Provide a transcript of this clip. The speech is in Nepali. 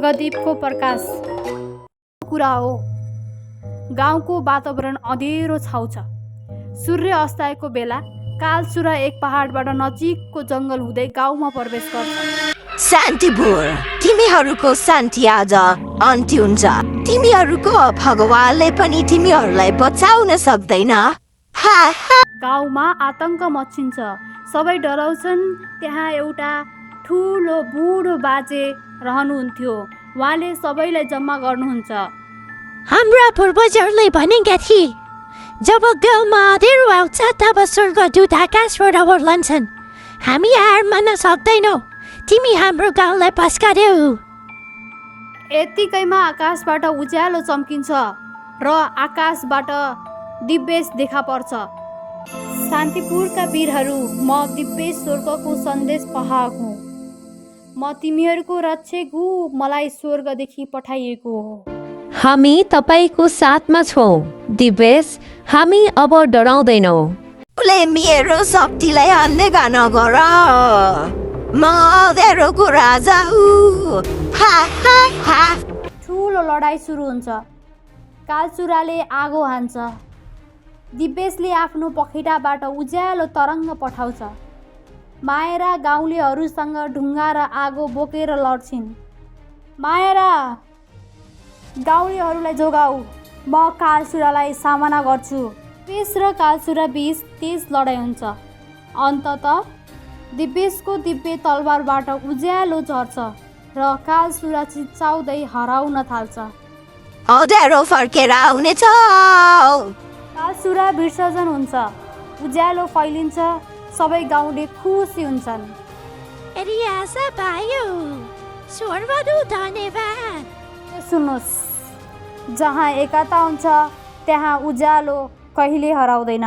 स्वर्गदीपको प्रकाश कुरा हो। गाउँको वातावरण अँधेरो छाउँछ। सूर्य अस्ताएको बेला कालचुरा एक पहाडबाट नजिकको जङ्गल हुँदै गाउँमा प्रवेश गर्छ। शान्तिपुर, तिमीहरूको शान्ति आज अन्त्य हुन्छ। तिमीहरूको भगवानले पनि तिमीहरूलाई बचाउन सक्दैन। गाउँमा आतंक मच्चिन्छ। सबै डराउँछन्। त्यहाँ एउटा ठुलो बुढो बाजे रहनुहुन्थ्यो। उहाँले सबैलाई जम्मा गर्नुहुन्छ। हाम्रा पूर्वजहरूले भनेका थिए, जब गाउँमा अँधेरो आउँछ तब स्वर्गदूत आकाशबाट ओर्लन्छन्। हामी हार मान्न सक्दैनौ। तिमी हाम्रो गाउँलाई पस्कार्यौ। यतिकैमा आकाशबाट उज्यालो चम्किन्छ र आकाशबाट दिव्येश देखा पर्छ। शान्तिपुरका वीरहरू, म दिव्येश्वरको सन्देश पाहक हुँ। म तिमीहरूको रक्षक हुँ। मलाई स्वर्गदेखि पठाइएको हो। हामी तपाईँको साथमा छौँ दिव्येश। हामी अब डराउँदैनौ। उसले मेरो शक्तिलाई अनदेखा नगर। म अँधेरोको राजा हुँ। ठुलो लडाइँ सुरु हुन्छ। कालचुराले आगो हान्छ। दिव्येशले आफ्नो पखेटाबाट उज्यालो तरङ्ग पठाउँछ। मायरा गाउँलेहरूसँग ढुङ्गा र आगो बोकेर लड्छिन्। मायरा, गाउँलेहरूलाई जोगाऊ। म कालचुरालाई सामना गर्छु। दिव्येश र कालचुरा बीच तेज लडाइँ हुन्छ। अन्ततः दिव्येशको दिव्य तलवारबाट उज्यालो झर्छ र कालचुरा चिच्चाउँदै हराउन थाल्छ। अँधेरो फर्केर आउनेछ। कालचुरा विसर्जन हुन्छ। उज्यालो फैलिन्छ। सबै गाउँले खुसी हुन्छन्। आशा पायो। स्वर्गदूत धन्यवाद। सुन्नुहोस्, जहाँ एकता हुन्छ त्यहाँ उज्यालो कहिले हराउँदैन।